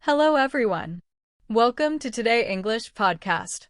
Hello, everyone. Welcome to Today English Podcast.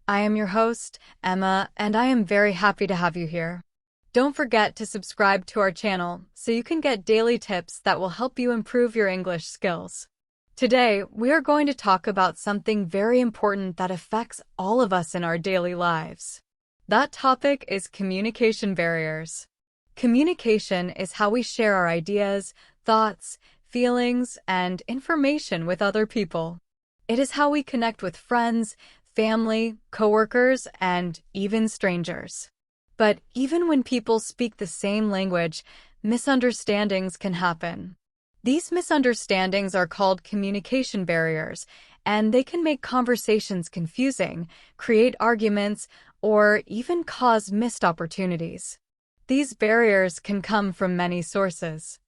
I am your host, Emma, and I am very happy to have you here. Don't forget to subscribe to our channel so you can get daily tips that will help you improve your English skills. Today, we are going to talk about something very important that affects all of us in our daily lives. That topic is communication barriers. Communication is how we share our ideas, thoughts, feelings, and information with other people. It is how we connect with friends, family, coworkers, and even strangers. But even when people speak the same language, misunderstandings can happen. These misunderstandings are called communication barriers, and they can make conversations confusing, create arguments, or even cause missed opportunities. These barriers can come from many sources.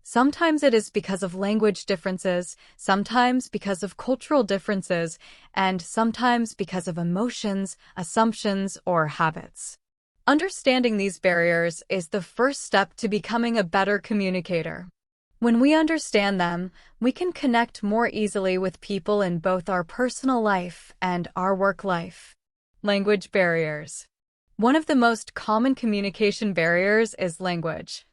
Sometimes it is because of language differences, sometimes because of cultural differences, and sometimes because of emotions, assumptions, or habits. Understanding these barriers is the first step to becoming a better communicator. When we understand them, we can connect more easily with people in both our personal life and our work life. Language barriers. One of the most common communication barriers is language.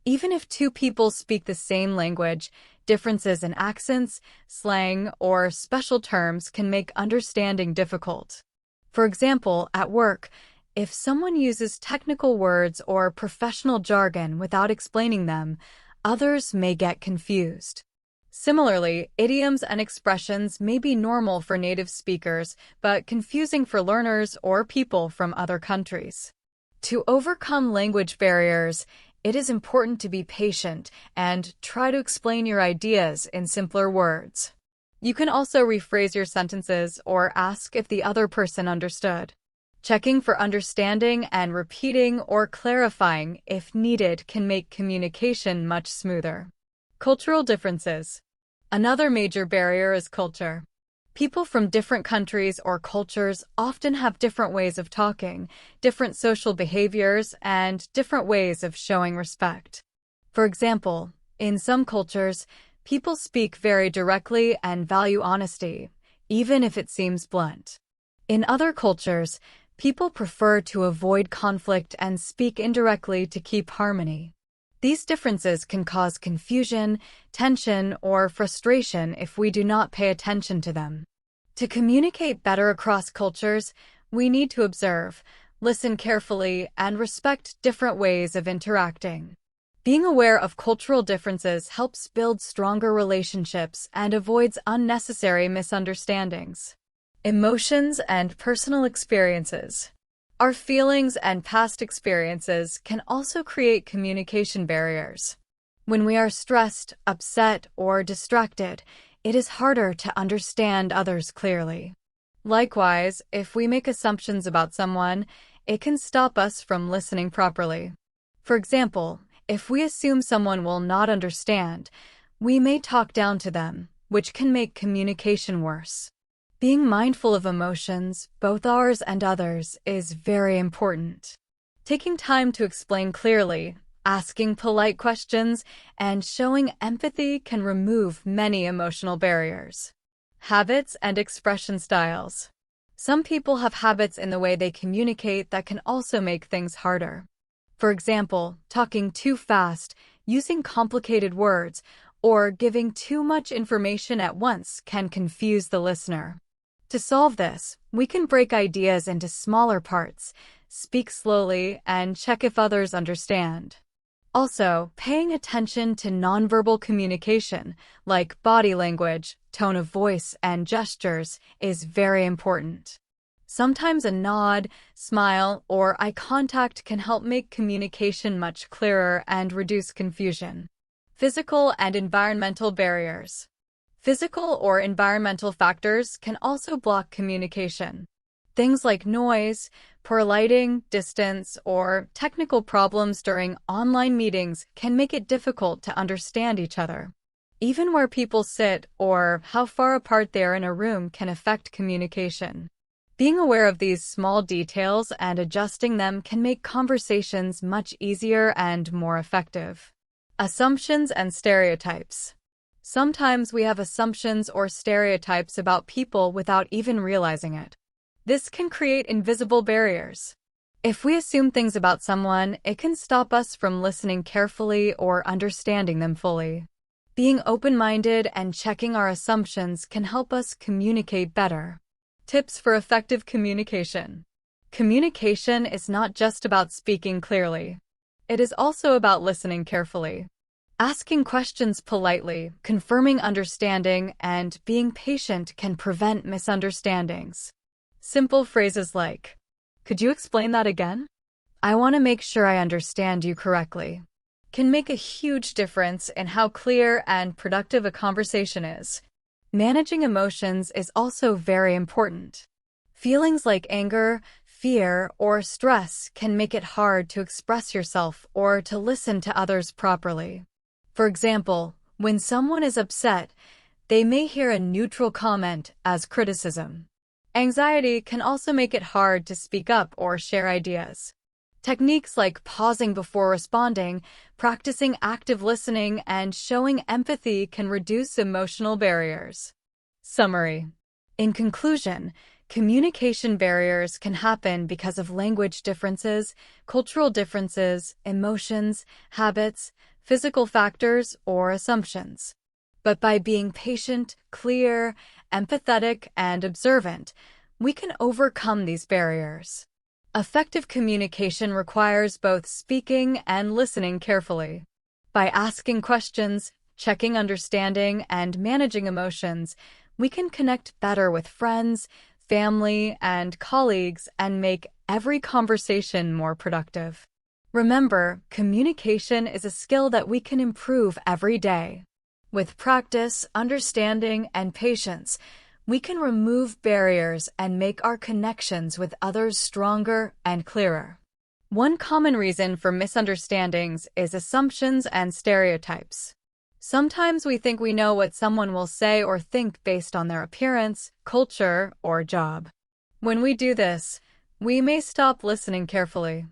Even if two people speak the same language, differences in accents, slang, or special terms can make understanding difficult. For example, at work, if someone uses technical words or professional jargon without explaining them, others may get confused. Similarly, idioms and expressions may be normal for native speakers, but confusing for learners or people from other countries. To overcome language barriers, it is important to be patient and try to explain your ideas in simpler words. You can also rephrase your sentences or ask if the other person understood. Checking for understanding and repeating or clarifying if needed can make communication much smoother. Cultural differences. Another major barrier is culture. People from different countries or cultures often have different ways of talking, different social behaviors, and different ways of showing respect. For example, in some cultures, people speak very directly and value honesty, even if it seems blunt. In other cultures, people prefer to avoid conflict and speak indirectly to keep harmony. These differences can cause confusion, tension, or frustration if we do not pay attention to them. To communicate better across cultures, we need to observe, listen carefully, and respect different ways of interacting. Being aware of cultural differences helps build stronger relationships and avoids unnecessary misunderstandings. Emotions and personal experiences. Our feelings and past experiences can also create communication barriers. When we are stressed, upset, or distracted, it is harder to understand others clearly. Likewise, if we make assumptions about someone, it can stop us from listening properly. For example, if we assume someone will not understand, we may talk down to them, which can make communication worse. Being mindful of emotions, both ours and others, is very important. Taking time to explain clearly, asking polite questions, and showing empathy can remove many emotional barriers. Habits and expression styles. Some people have habits in the way they communicate that can also make things harder. For example, talking too fast, using complicated words, or giving too much information at once can confuse the listener. To solve this, we can break ideas into smaller parts, speak slowly, and check if others understand. Also, paying attention to nonverbal communication, like body language, tone of voice, and gestures, is very important. Sometimes a nod, smile, or eye contact can help make communication much clearer and reduce confusion. Physical and environmental barriers. Physical or environmental factors can also block communication. Things like noise, poor lighting, distance, or technical problems during online meetings can make it difficult to understand each other. Even where people sit or how far apart they are in a room can affect communication. Being aware of these small details and adjusting them can make conversations much easier and more effective. Assumptions and stereotypes. Sometimes we have assumptions or stereotypes about people without even realizing it. This can create invisible barriers. If we assume things about someone, it can stop us from listening carefully or understanding them fully. Being open-minded and checking our assumptions can help us communicate better. Tips for effective communication. Communication is not just about speaking clearly. It is also about listening carefully. Asking questions politely, confirming understanding, and being patient can prevent misunderstandings. Simple phrases like, "Could you explain that again? I want to make sure I understand you correctly," can make a huge difference in how clear and productive a conversation is. Managing emotions is also very important. Feelings like anger, fear, or stress can make it hard to express yourself or to listen to others properly. For example, when someone is upset, they may hear a neutral comment as criticism. Anxiety can also make it hard to speak up or share ideas. Techniques like pausing before responding, practicing active listening, and showing empathy can reduce emotional barriers. Summary. In conclusion, communication barriers can happen because of language differences, cultural differences, emotions, habits, physical factors, or assumptions. But by being patient, clear, empathetic, and observant, we can overcome these barriers. Effective communication requires both speaking and listening carefully. By asking questions, checking understanding, and managing emotions, we can connect better with friends, family, and colleagues and make every conversation more productive. Remember, communication is a skill that we can improve every day. With practice, understanding, and patience, we can remove barriers and make our connections with others stronger and clearer. One common reason for misunderstandings is assumptions and stereotypes. Sometimes we think we know what someone will say or think based on their appearance, culture, or job. When we do this, we may stop listening carefully.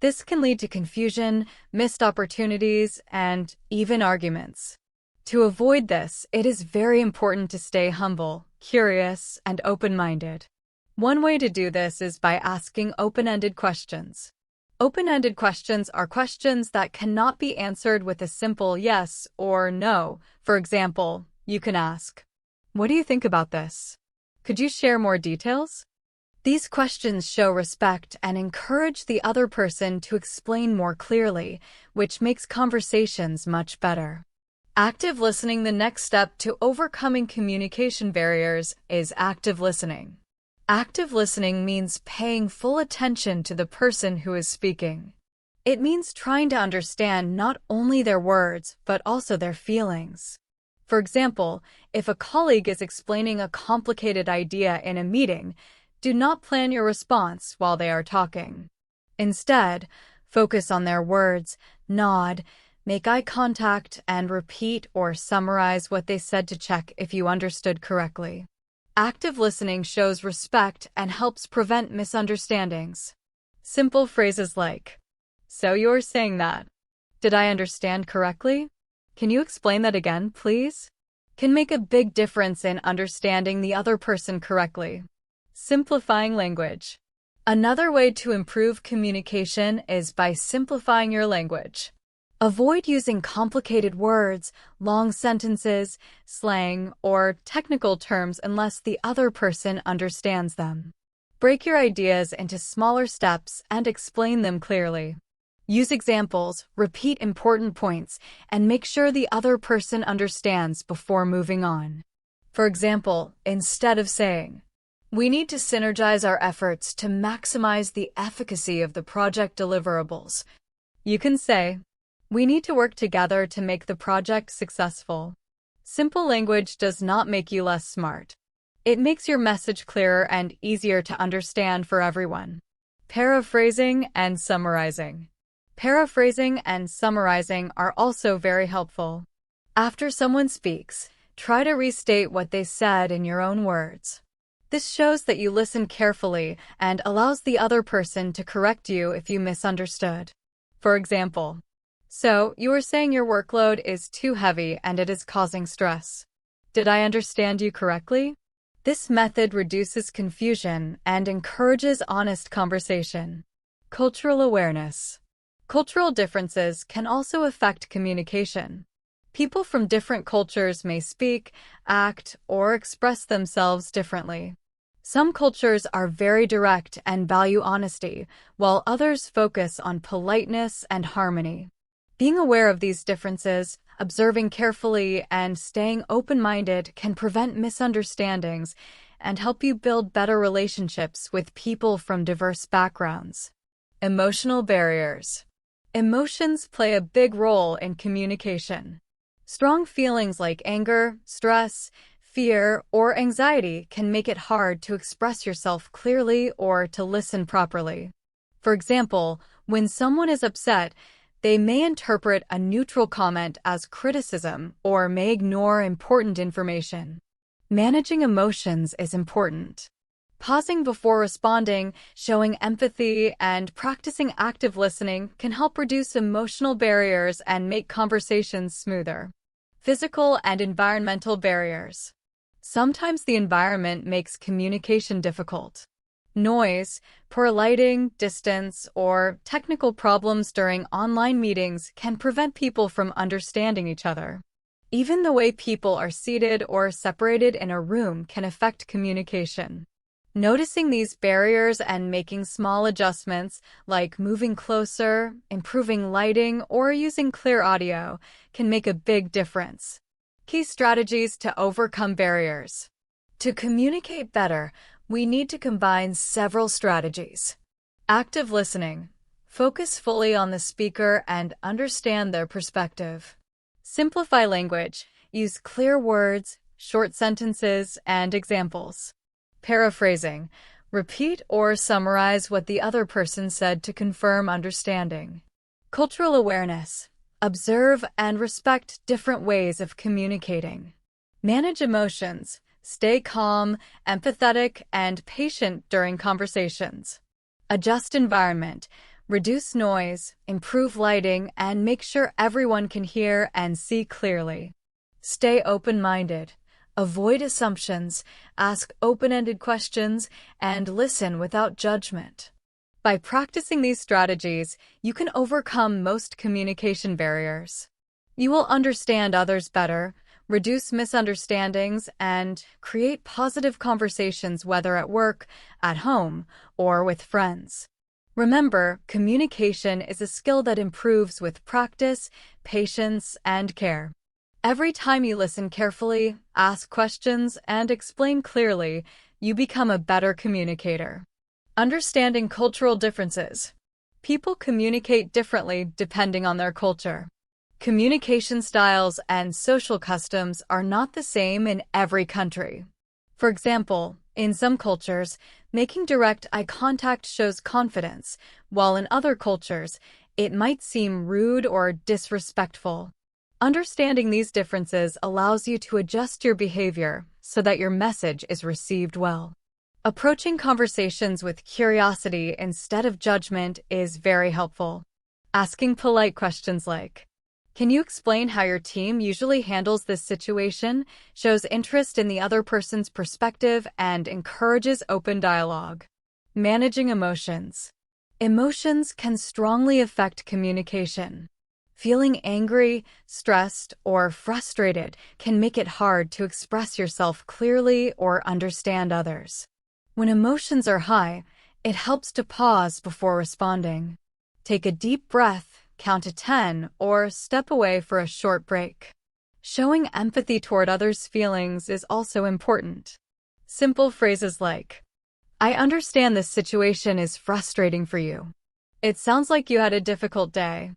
This can lead to confusion, missed opportunities, and even arguments. To avoid this, it is very important to stay humble, curious, and open-minded. One way to do this is by asking open-ended questions. Open-ended questions are questions that cannot be answered with a simple yes or no. For example, you can ask, "What do you think about this? Could you share more details?" These questions show respect and encourage the other person to explain more clearly, which makes conversations much better. Active listening. The next step to overcoming communication barriers is active listening. Active listening means paying full attention to the person who is speaking. It means trying to understand not only their words, but also their feelings. For example, if a colleague is explaining a complicated idea in a meeting, do not plan your response while they are talking. Instead, focus on their words, nod, make eye contact, and repeat or summarize what they said to check if you understood correctly. Active listening shows respect and helps prevent misunderstandings. Simple phrases like, "So you're saying that? Did I understand correctly? Can you explain that again, please?" can make a big difference in understanding the other person correctly. Simplifying language. Another way to improve communication is by simplifying your language. Avoid using complicated words, long sentences, slang, or technical terms unless the other person understands them. Break your ideas into smaller steps and explain them clearly. Use examples, repeat important points, and make sure the other person understands before moving on. For example, instead of saying, "We need to synergize our efforts to maximize the efficacy of the project deliverables," you can say, "We need to work together to make the project successful." Simple language does not make you less smart. It makes your message clearer and easier to understand for everyone. Paraphrasing and summarizing. Paraphrasing and summarizing are also very helpful. After someone speaks, try to restate what they said in your own words. This shows that you listen carefully and allows the other person to correct you if you misunderstood. For example, So, you are saying your workload is too heavy and it is causing stress. Did I understand you correctly? This method reduces confusion and encourages honest conversation. Cultural awareness. Cultural differences can also affect communication. People from different cultures may speak, act, or express themselves differently. Some cultures are very direct and value honesty, while others focus on politeness and harmony. Being aware of these differences, observing carefully, and staying open-minded can prevent misunderstandings and help you build better relationships with people from diverse backgrounds. Emotional barriers. Emotions play a big role in communication. Strong feelings like anger, stress, fear, or anxiety can make it hard to express yourself clearly or to listen properly. For example, when someone is upset, they may interpret a neutral comment as criticism or may ignore important information. Managing emotions is important. Pausing before responding, showing empathy, and practicing active listening can help reduce emotional barriers and make conversations smoother. Physical and environmental barriers. Sometimes the environment makes communication difficult. Noise, poor lighting, distance, or technical problems during online meetings can prevent people from understanding each other. Even the way people are seated or separated in a room can affect communication. Noticing these barriers and making small adjustments, like moving closer, improving lighting, or using clear audio, can make a big difference. Key strategies to overcome barriers. To communicate better, we need to combine several strategies. Active listening. Focus fully on the speaker and understand their perspective. Simplify language. Use clear words, short sentences, and examples. Paraphrasing. Repeat or summarize what the other person said to confirm understanding. Cultural awareness. Observe and respect different ways of communicating. Manage emotions. Stay calm, empathetic, and patient during conversations. Adjust environment. Reduce noise, improve lighting, and make sure everyone can hear and see clearly. Stay open-minded. Avoid assumptions, ask open-ended questions, and listen without judgment. By practicing these strategies, you can overcome most communication barriers. You will understand others better, reduce misunderstandings, and create positive conversations whether at work, at home, or with friends. Remember, communication is a skill that improves with practice, patience, and care. Every time you listen carefully, ask questions, and explain clearly, you become a better communicator. Understanding cultural differences. People communicate differently depending on their culture. Communication styles and social customs are not the same in every country. For example, in some cultures, making direct eye contact shows confidence, while in other cultures, it might seem rude or disrespectful. Understanding these differences allows you to adjust your behavior so that your message is received well. Approaching conversations with curiosity instead of judgment is very helpful. Asking polite questions like, "Can you explain how your team usually handles this situation?" shows interest in the other person's perspective and encourages open dialogue. Managing emotions. Emotions can strongly affect communication. Feeling angry, stressed, or frustrated can make it hard to express yourself clearly or understand others. When emotions are high, it helps to pause before responding. Take a deep breath, count to 10, or step away for a short break. Showing empathy toward others' feelings is also important. Simple phrases like, "I understand this situation is frustrating for you. It sounds like you had a difficult day."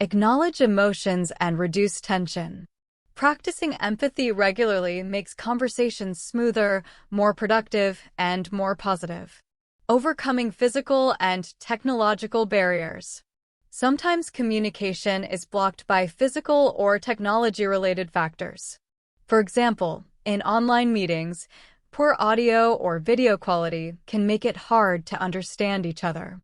Acknowledge emotions and reduce tension. Practicing empathy regularly makes conversations smoother, more productive, and more positive. Overcoming physical and technological barriers. Sometimes communication is blocked by physical or technology-related factors. For example, in online meetings, poor audio or video quality can make it hard to understand each other.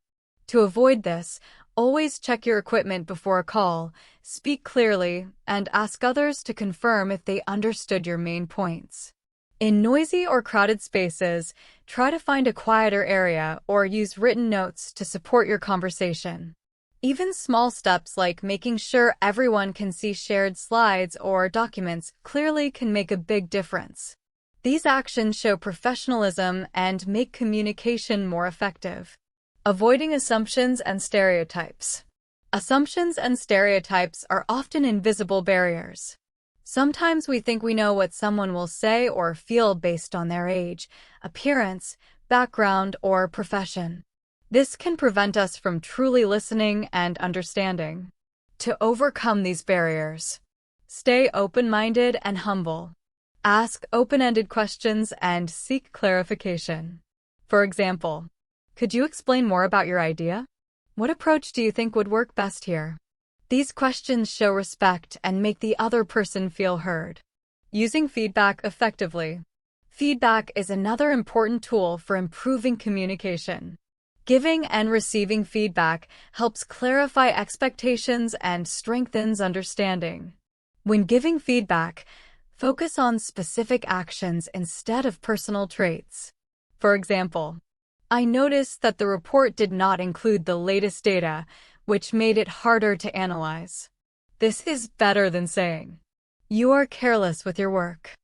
To avoid this, Always check your equipment before a call, speak clearly, and ask others to confirm if they understood your main points. In noisy or crowded spaces, try to find a quieter area or use written notes to support your conversation. Even small steps like making sure everyone can see shared slides or documents clearly can make a big difference. These actions show professionalism and make communication more effective. Avoiding assumptions and stereotypes. Assumptions and stereotypes are often invisible barriers. Sometimes we think we know what someone will say or feel based on their age, appearance, background, or profession. This can prevent us from truly listening and understanding. To overcome these barriers, stay open-minded and humble. Ask open-ended questions and seek clarification. For example, could you explain more about your idea? What approach do you think would work best here? These questions show respect and make the other person feel heard. Using feedback effectively. Feedback is another important tool for improving communication. Giving and receiving feedback helps clarify expectations and strengthens understanding. When giving feedback, focus on specific actions instead of personal traits. For example, I noticed that the report did not include the latest data, which made it harder to analyze. This is better than saying, you are careless with your work.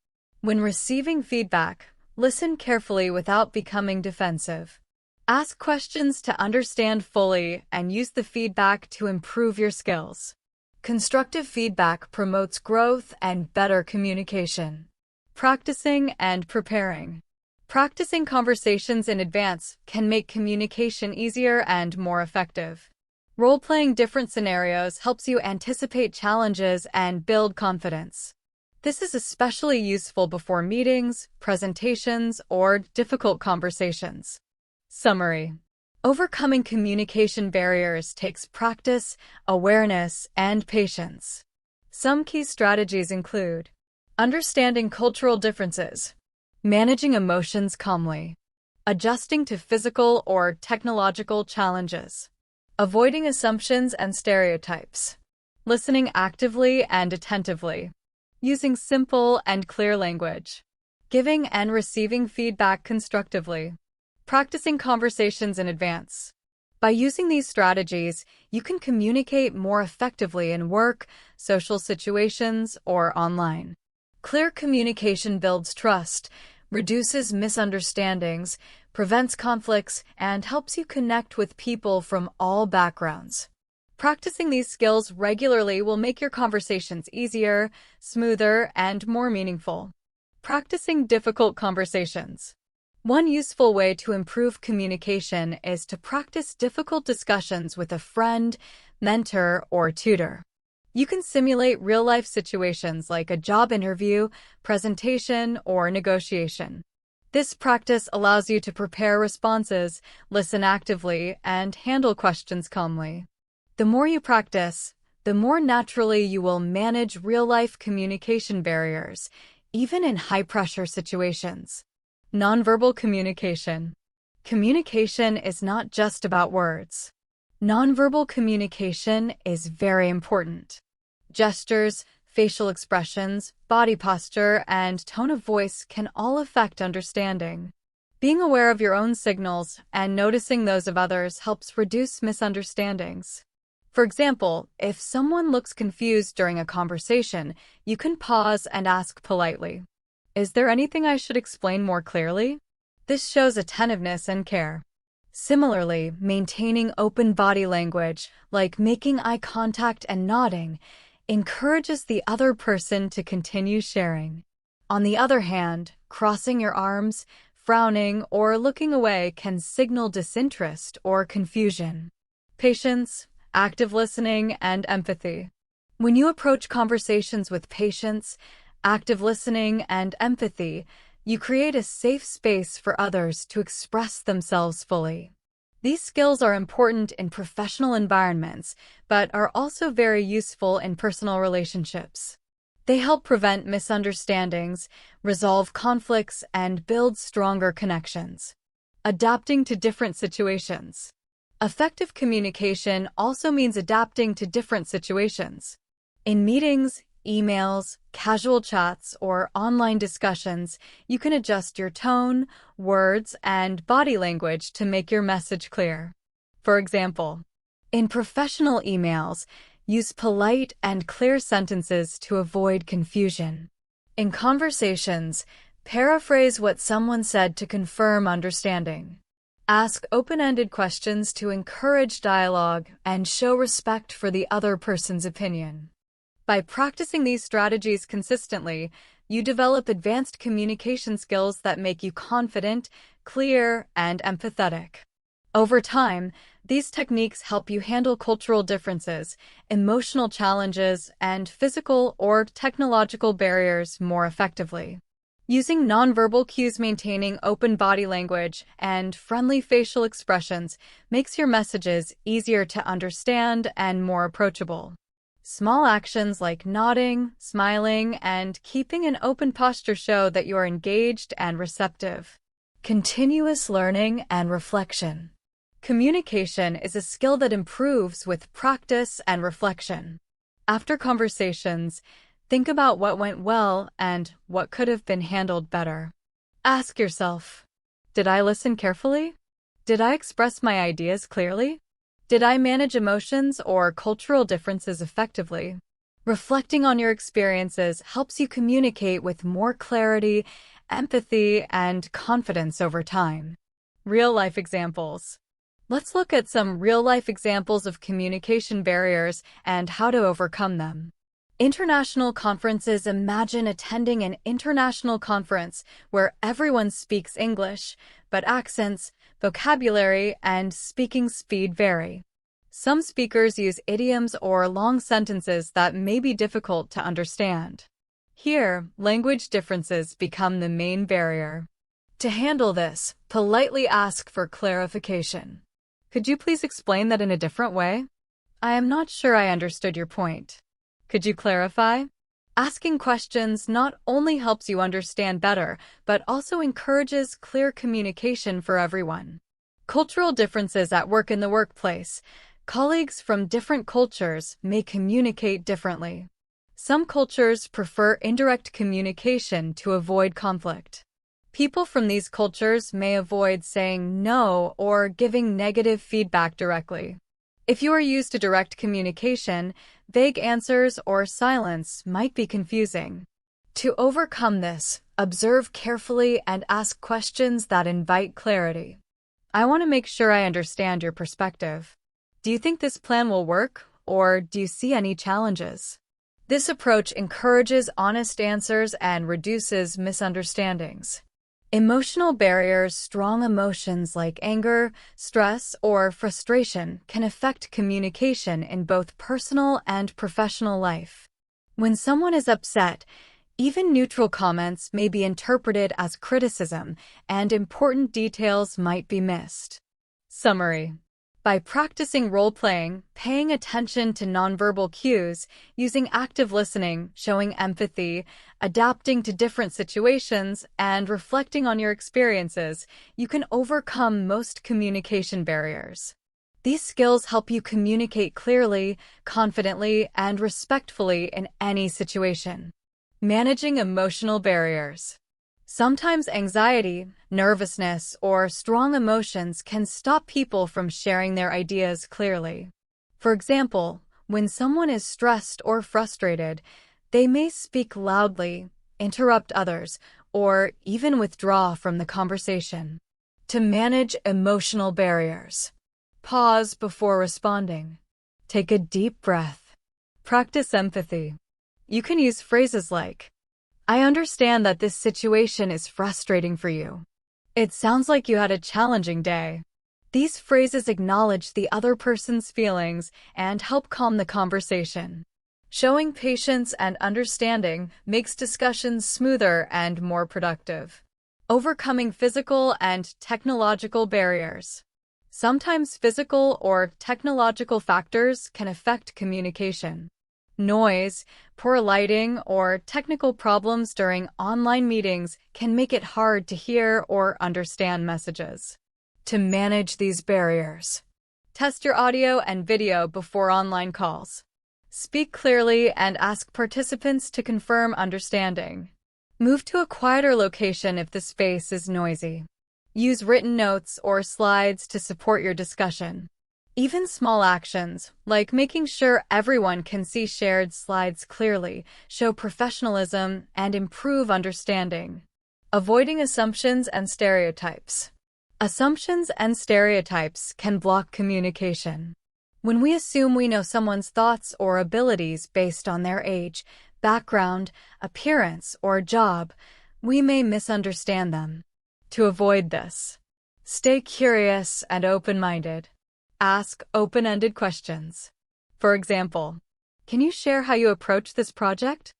When receiving feedback, listen carefully without becoming defensive. Ask questions to understand fully and use the feedback to improve your skills. Constructive feedback promotes growth and better communication. Practicing and preparing. Practicing conversations in advance can make communication easier and more effective. Role-playing different scenarios helps you anticipate challenges and build confidence. This is especially useful before meetings, presentations, or difficult conversations. Summary. Overcoming communication barriers takes practice, awareness, and patience. Some key strategies include understanding cultural differences, managing emotions calmly, adjusting to physical or technological challenges, avoiding assumptions and stereotypes, listening actively and attentively, using simple and clear language, giving and receiving feedback constructively, practicing conversations in advance. By using these strategies, you can communicate more effectively in work, social situations, or online. Clear communication builds trust, reduces misunderstandings, prevents conflicts, and helps you connect with people from all backgrounds. Practicing these skills regularly will make your conversations easier, smoother, and more meaningful. Practicing difficult conversations. One useful way to improve communication is to practice difficult discussions with a friend, mentor, or tutor. You can simulate real-life situations like a job interview, presentation, or negotiation. This practice allows you to prepare responses, listen actively, and handle questions calmly. The more you practice, the more naturally you will manage real-life communication barriers, even in high-pressure situations. Nonverbal communication. Communication is not just about words. Nonverbal communication is very important. Gestures, facial expressions, body posture, and tone of voice can all affect understanding. Being aware of your own signals and noticing those of others helps reduce misunderstandings. For example, if someone looks confused during a conversation, you can pause and ask politely, "Is there anything I should explain more clearly?" This shows attentiveness and care. Similarly, maintaining open body language, like making eye contact and nodding, encourages the other person to continue sharing. On the other hand, crossing your arms, frowning, or looking away can signal disinterest or confusion. Patience, active listening, and empathy. When you approach conversations with patience, active listening, and empathy, you create a safe space for others to express themselves fully. These skills are important in professional environments, but are also very useful in personal relationships. They help prevent misunderstandings, resolve conflicts, and build stronger connections. Adapting to different situations. Effective communication also means adapting to different situations. In meetings, emails, casual chats, or online discussions, you can adjust your tone, words, and body language to make your message clear. For example, in professional emails, use polite and clear sentences to avoid confusion. In conversations, paraphrase what someone said to confirm understanding. Ask open-ended questions to encourage dialogue and show respect for the other person's opinion. By practicing these strategies consistently, you develop advanced communication skills that make you confident, clear, and empathetic. Over time, these techniques help you handle cultural differences, emotional challenges, and physical or technological barriers more effectively. Using nonverbal cues, maintaining open body language, and friendly facial expressions makes your messages easier to understand and more approachable. Small actions like nodding, smiling, and keeping an open posture show that you are engaged and receptive. Continuous learning and reflection. Communication is a skill that improves with practice and reflection. After conversations, think about what went well and what could have been handled better. Ask yourself, did I listen carefully? Did I express my ideas clearly? Did I manage emotions or cultural differences effectively? Reflecting on your experiences helps you communicate with more clarity, empathy, and confidence over time. Real-life examples. Let's look at some real-life examples of communication barriers and how to overcome them. International conferences. Imagine attending an international conference where everyone speaks English, but accents, vocabulary, and speaking speed vary. Some speakers use idioms or long sentences that may be difficult to understand. Here, language differences become the main barrier. To handle this, politely ask for clarification. Could you please explain that in a different way? I am not sure I understood your point. Could you clarify? Asking questions not only helps you understand better, but also encourages clear communication for everyone. Cultural differences at work. In the workplace, colleagues from different cultures may communicate differently. Some cultures prefer indirect communication to avoid conflict. People from these cultures may avoid saying no or giving negative feedback directly. If you are used to direct communication, vague answers or silence might be confusing. To overcome this, observe carefully and ask questions that invite clarity. I want to make sure I understand your perspective. Do you think this plan will work, or do you see any challenges? This approach encourages honest answers and reduces misunderstandings. Emotional barriers. Strong emotions like anger, stress, or frustration can affect communication in both personal and professional life. When someone is upset, even neutral comments may be interpreted as criticism, and important details might be missed. Summary. By practicing role-playing, paying attention to nonverbal cues, using active listening, showing empathy, adapting to different situations, and reflecting on your experiences, you can overcome most communication barriers. These skills help you communicate clearly, confidently, and respectfully in any situation. Managing emotional barriers. Sometimes anxiety, nervousness, or strong emotions can stop people from sharing their ideas clearly. For example, when someone is stressed or frustrated, they may speak loudly, interrupt others, or even withdraw from the conversation. To manage emotional barriers, pause before responding. Take a deep breath. Practice empathy. You can use phrases like, I understand that this situation is frustrating for you. It sounds like you had a challenging day. These phrases acknowledge the other person's feelings and help calm the conversation. Showing patience and understanding makes discussions smoother and more productive. Overcoming physical and technological barriers. Sometimes physical or technological factors can affect communication. Noise, poor lighting, or technical problems during online meetings can make it hard to hear or understand messages. To manage these barriers, Test your audio and video before online calls. Speak clearly and ask participants to confirm understanding. Move to a quieter location if the space is noisy. Use written notes or slides to support your discussion. Even small actions, like making sure everyone can see shared slides clearly, show professionalism and improve understanding. Avoiding assumptions and stereotypes. Assumptions and stereotypes can block communication. When we assume we know someone's thoughts or abilities based on their age, background, appearance, or job, we may misunderstand them. To avoid this, stay curious and open-minded. Ask open-ended questions. For example, can you share how you approach this project?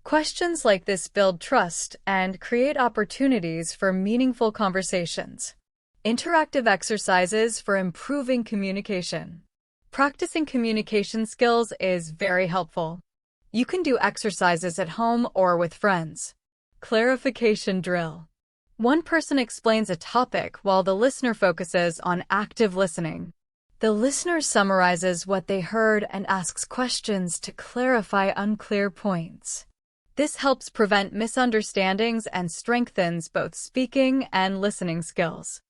Questions like this build trust and create opportunities for meaningful conversations. Interactive exercises for improving communication. Practicing communication skills is very helpful. You can do exercises at home or with friends. Clarification drill. One person explains a topic while the listener focuses on active listening. The listener summarizes what they heard and asks questions to clarify unclear points. This helps prevent misunderstandings and strengthens both speaking and listening skills.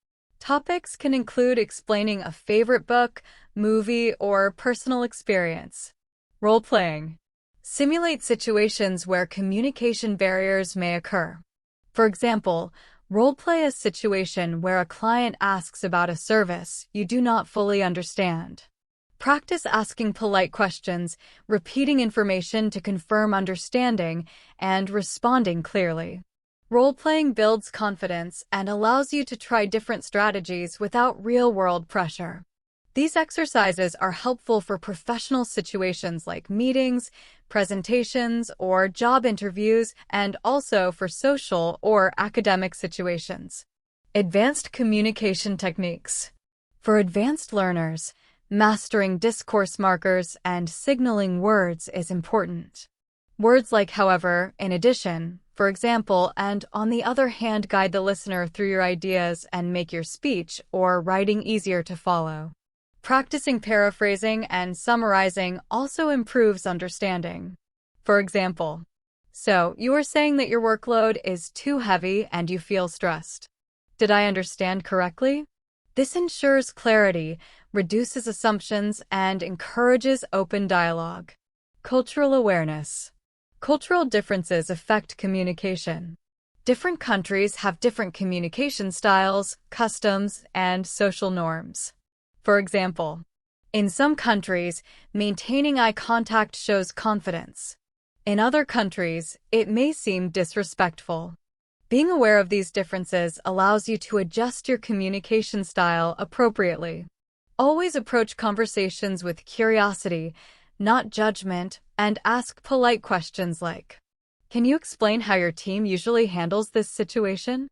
Topics can include explaining a favorite book, movie, or personal experience. Role-playing. Simulate situations where communication barriers may occur. For example, role-play a situation where a client asks about a service you do not fully understand. Practice asking polite questions, repeating information to confirm understanding, and responding clearly. Role-playing builds confidence and allows you to try different strategies without real-world pressure. These exercises are helpful for professional situations like meetings, presentations, or job interviews, and also for social or academic situations. Advanced communication techniques. For advanced learners, mastering discourse markers and signaling words is important. Words like however, in addition, for example, and on the other hand guide the listener through your ideas and make your speech or writing easier to follow. Practicing paraphrasing and summarizing also improves understanding. For example, so you are saying that your workload is too heavy and you feel stressed. Did I understand correctly? This ensures clarity, reduces assumptions, and encourages open dialogue. Cultural awareness. Cultural differences affect communication. Different countries have different communication styles, customs, and social norms. For example, in some countries, maintaining eye contact shows confidence. In other countries, it may seem disrespectful. Being aware of these differences allows you to adjust your communication style appropriately. Always approach conversations with curiosity, not judgment, and ask polite questions like, "Can you explain how your team usually handles this situation?"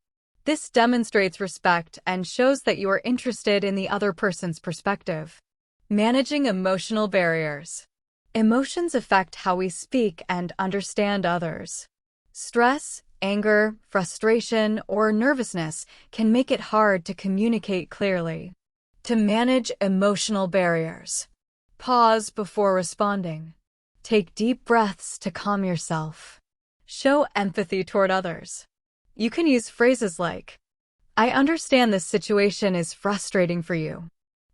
This demonstrates respect and shows that you are interested in the other person's perspective. Managing emotional barriers. Emotions affect how we speak and understand others. Stress, anger, frustration, or nervousness can make it hard to communicate clearly. To manage emotional barriers, pause before responding. Take deep breaths to calm yourself. Show empathy toward others. You can use phrases like, "I understand this situation is frustrating for you.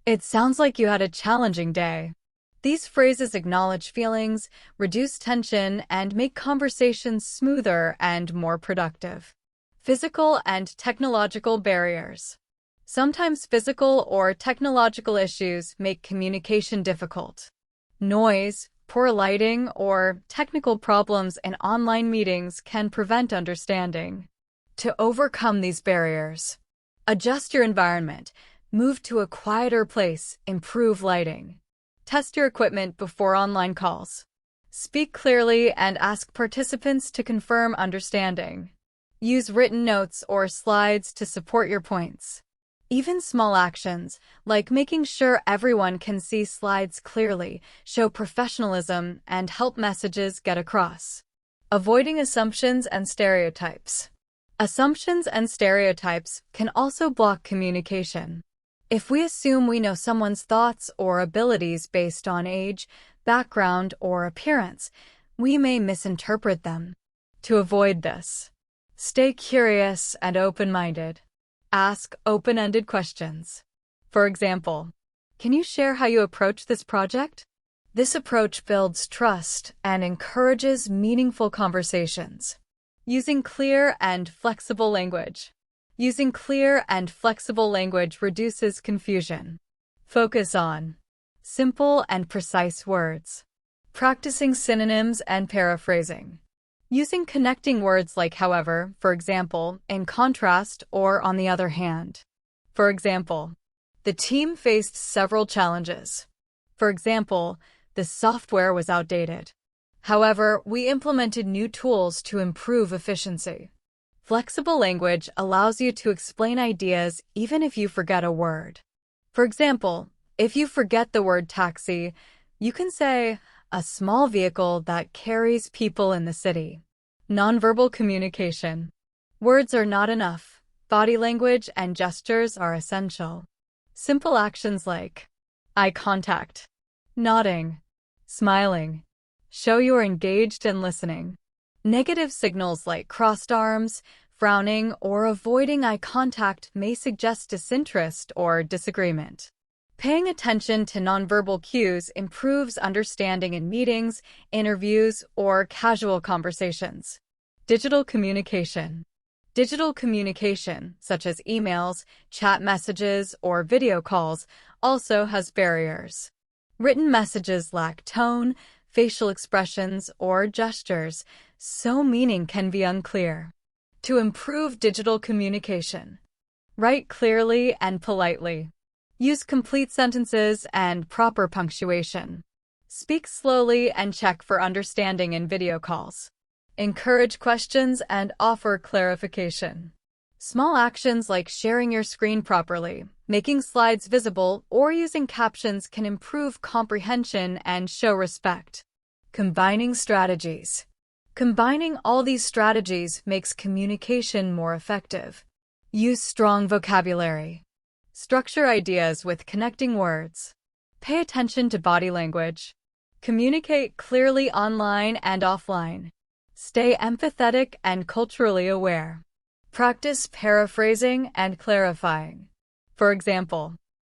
It sounds like you had a challenging day." These phrases acknowledge feelings, reduce tension, and make conversations smoother and more productive. Physical and technological barriers. Sometimes physical or technological issues make communication difficult. Noise, poor lighting, or technical problems in online meetings can prevent understanding. To overcome these barriers, adjust your environment, move to a quieter place, improve lighting. Test your equipment before online calls. Speak clearly and ask participants to confirm understanding. Use written notes or slides to support your points. Even small actions, like making sure everyone can see slides clearly, show professionalism and help messages get across. Avoiding assumptions and stereotypes. Assumptions and stereotypes can also block communication. If we assume we know someone's thoughts or abilities based on age, background, or appearance, we may misinterpret them. To avoid this, stay curious and open-minded. Ask open-ended questions. For example, can you share how you approach this project? This approach builds trust and encourages meaningful conversations. Using clear and flexible language. Using clear and flexible language reduces confusion. Focus on simple and precise words. Practicing synonyms and paraphrasing. Using connecting words like however, for example, in contrast, or on the other hand. For example, the team faced several challenges. For example, the software was outdated. However, we implemented new tools to improve efficiency. Flexible language allows you to explain ideas even if you forget a word. For example, if you forget the word taxi, you can say, a small vehicle that carries people in the city. Nonverbal communication. Words are not enough. Body language and gestures are essential. Simple actions like eye contact, nodding, smiling, show you are engaged and listening. Negative signals like crossed arms, frowning, or avoiding eye contact may suggest disinterest or disagreement. Paying attention to nonverbal cues improves understanding in meetings, interviews, or casual conversations. Digital communication. Digital communication, such as emails, chat messages, or video calls, also has barriers. Written messages lack tone, facial expressions, or gestures, so meaning can be unclear. To improve digital communication, write clearly and politely. Use complete sentences and proper punctuation. Speak slowly and check for understanding in video calls. Encourage questions and offer clarification. Small actions like sharing your screen properly, making slides visible, or using captions can improve comprehension and show respect. Combining strategies. Combining all these strategies makes communication more effective. Use strong vocabulary. Structure ideas with connecting words. Pay attention to body language. Communicate clearly online and offline. Stay empathetic and culturally aware. Practice paraphrasing and clarifying. For example,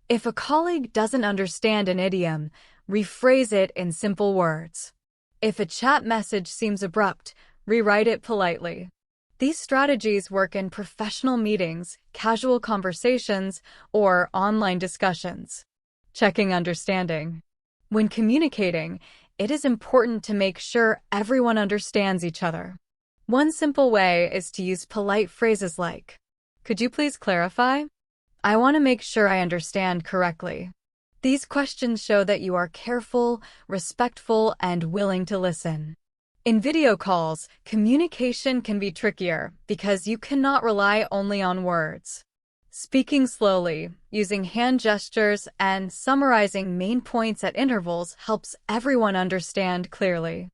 if a colleague doesn't understand an idiom, rephrase it in simple words. If a chat message seems abrupt, rewrite it politely. These strategies work in professional meetings, casual conversations, or online discussions. Checking understanding. When communicating, it is important to make sure everyone understands each other. One simple way is to use polite phrases like, "Could you please clarify? I want to make sure I understand correctly." These questions show that you are careful, respectful, and willing to listen. In video calls, communication can be trickier because you cannot rely only on words. Speaking slowly, using hand gestures, and summarizing main points at intervals helps everyone understand clearly.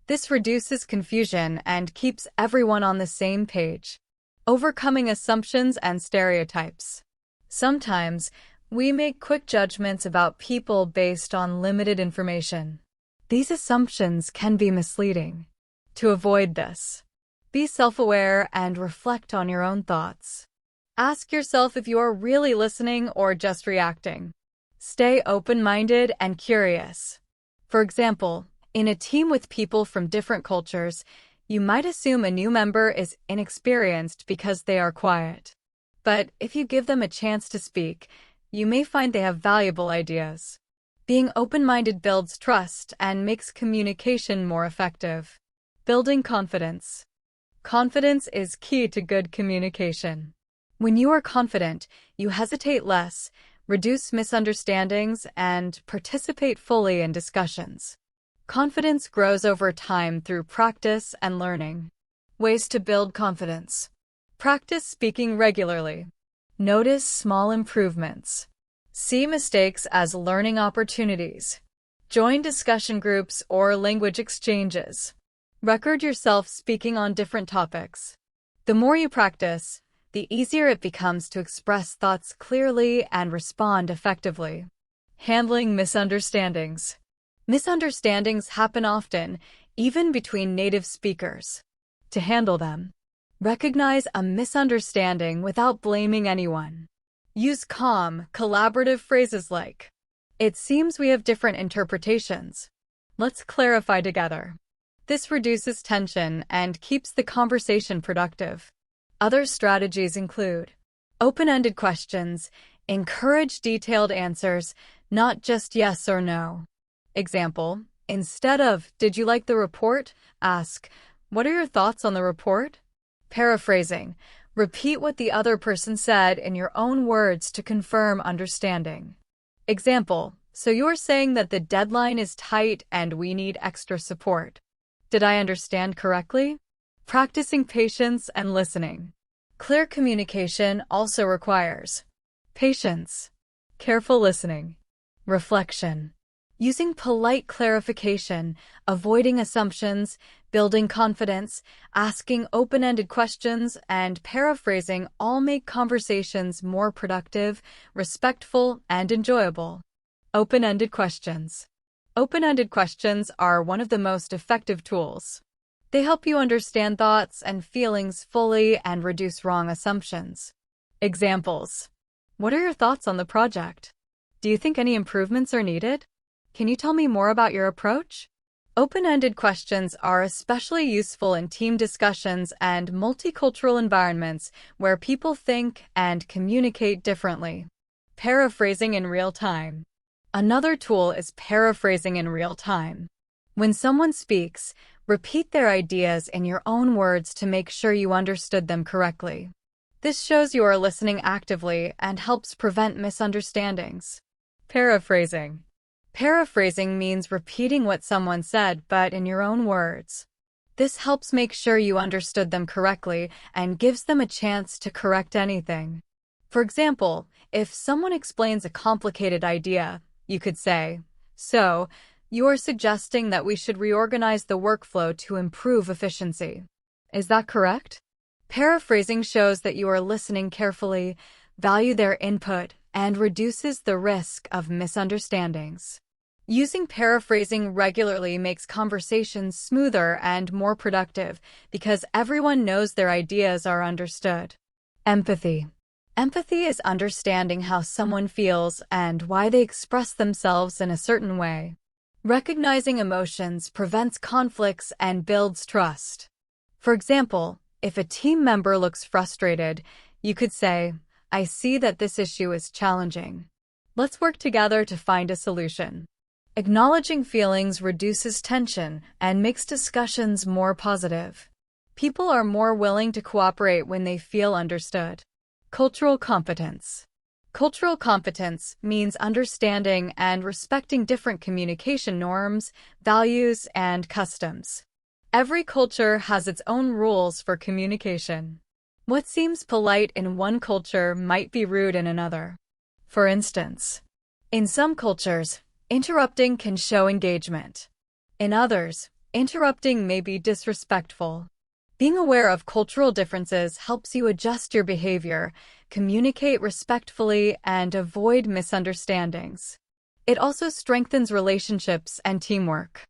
This reduces confusion and keeps everyone on the same page. Overcoming assumptions and stereotypes. Sometimes, we make quick judgments about people based on limited information. These assumptions can be misleading. To avoid this, be self-aware and reflect on your own thoughts. Ask yourself if you are really listening or just reacting. Stay open-minded and curious. For example, in a team with people from different cultures, you might assume a new member is inexperienced because they are quiet. But if you give them a chance to speak, you may find they have valuable ideas. Being open-minded builds trust and makes communication more effective. Building confidence. Confidence is key to good communication. When you are confident, you hesitate less, reduce misunderstandings, and participate fully in discussions. Confidence grows over time through practice and learning. Ways to build confidence. Practice speaking regularly. Notice small improvements. See mistakes as learning opportunities. Join discussion groups or language exchanges. Record yourself speaking on different topics. The more you practice, the easier it becomes to express thoughts clearly and respond effectively. Handling misunderstandings. Misunderstandings happen often, even between native speakers. To handle them, recognize a misunderstanding without blaming anyone. Use calm, collaborative phrases like, "It seems we have different interpretations. Let's clarify together." This reduces tension and keeps the conversation productive. Other strategies include open-ended questions. Encourage detailed answers, not just yes or no. Example, instead of, "Did you like the report?" ask, "What are your thoughts on the report?" Paraphrasing. Repeat what the other person said in your own words to confirm understanding. Example, "So you're saying that the deadline is tight and we need extra support. Did I understand correctly?" Practicing patience and listening. Clear communication also requires patience, careful listening, reflection, using polite clarification, avoiding assumptions, building confidence, asking open-ended questions, and paraphrasing all make conversations more productive, respectful, and enjoyable. Open-ended questions. Open-ended questions are one of the most effective tools. They help you understand thoughts and feelings fully and reduce wrong assumptions. Examples. What are your thoughts on the project? Do you think any improvements are needed? Can you tell me more about your approach? Open-ended questions are especially useful in team discussions and multicultural environments where people think and communicate differently. Paraphrasing in real time. Another tool is paraphrasing in real time. When someone speaks, repeat their ideas in your own words to make sure you understood them correctly. This shows you are listening actively and helps prevent misunderstandings. Paraphrasing. Paraphrasing means repeating what someone said, but in your own words. This helps make sure you understood them correctly and gives them a chance to correct anything. For example, if someone explains a complicated idea, you could say, "So, you're suggesting that we should reorganize the workflow to improve efficiency. Is that correct?" Paraphrasing shows that you are listening carefully, value their input, and reduces the risk of misunderstandings. Using paraphrasing regularly makes conversations smoother and more productive because everyone knows their ideas are understood. Empathy. Empathy is understanding how someone feels and why they express themselves in a certain way. Recognizing emotions prevents conflicts and builds trust. For example, if a team member looks frustrated, you could say, "I see that this issue is challenging. Let's work together to find a solution." Acknowledging feelings reduces tension and makes discussions more positive. People are more willing to cooperate when they feel understood. Cultural competence. Cultural competence means understanding and respecting different communication norms, values, and customs. Every culture has its own rules for communication. What seems polite in one culture might be rude in another. For instance, in some cultures, interrupting can show engagement. In others, interrupting may be disrespectful. Being aware of cultural differences helps you adjust your behavior, communicate respectfully, and avoid misunderstandings. It also strengthens relationships and teamwork.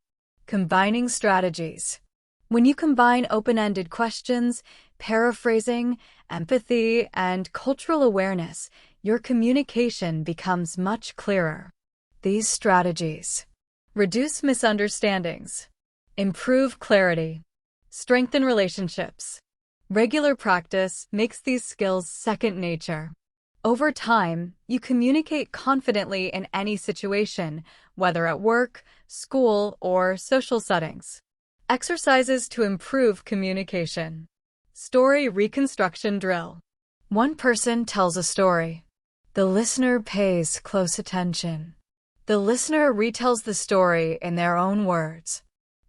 Combining strategies. When you combine open-ended questions, paraphrasing, empathy, and cultural awareness, your communication becomes much clearer. These strategies reduce misunderstandings, improve clarity, strengthen relationships. Regular practice makes these skills second nature. Over time, you communicate confidently in any situation, whether at work, school, or social settings. Exercises to improve communication. Story reconstruction drill. One person tells a story. The listener pays close attention. The listener retells the story in their own words.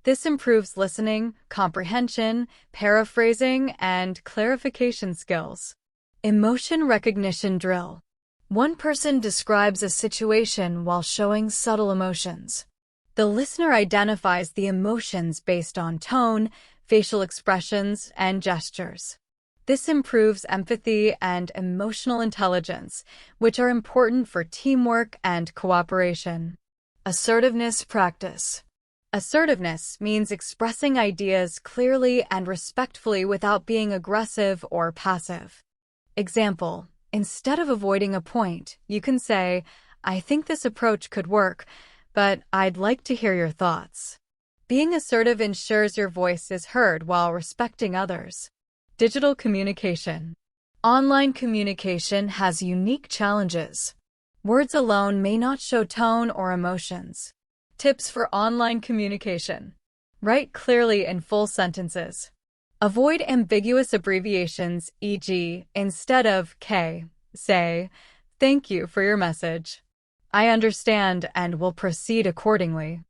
This improves listening, comprehension, paraphrasing, and clarification skills. Emotion recognition drill. One person describes a situation while showing subtle emotions. The listener identifies the emotions based on tone, facial expressions, and gestures. This improves empathy and emotional intelligence, which are important for teamwork and cooperation. Assertiveness practice. Assertiveness means expressing ideas clearly and respectfully without being aggressive or passive. Example, instead of avoiding a point, you can say, "I think this approach could work, but I'd like to hear your thoughts." Being assertive ensures your voice is heard while respecting others. Digital communication. Online communication has unique challenges. Words alone may not show tone or emotions. Tips for online communication. Write clearly in full sentences. Avoid ambiguous abbreviations, e.g., instead of K, say, "Thank you for your message. I understand and will proceed accordingly."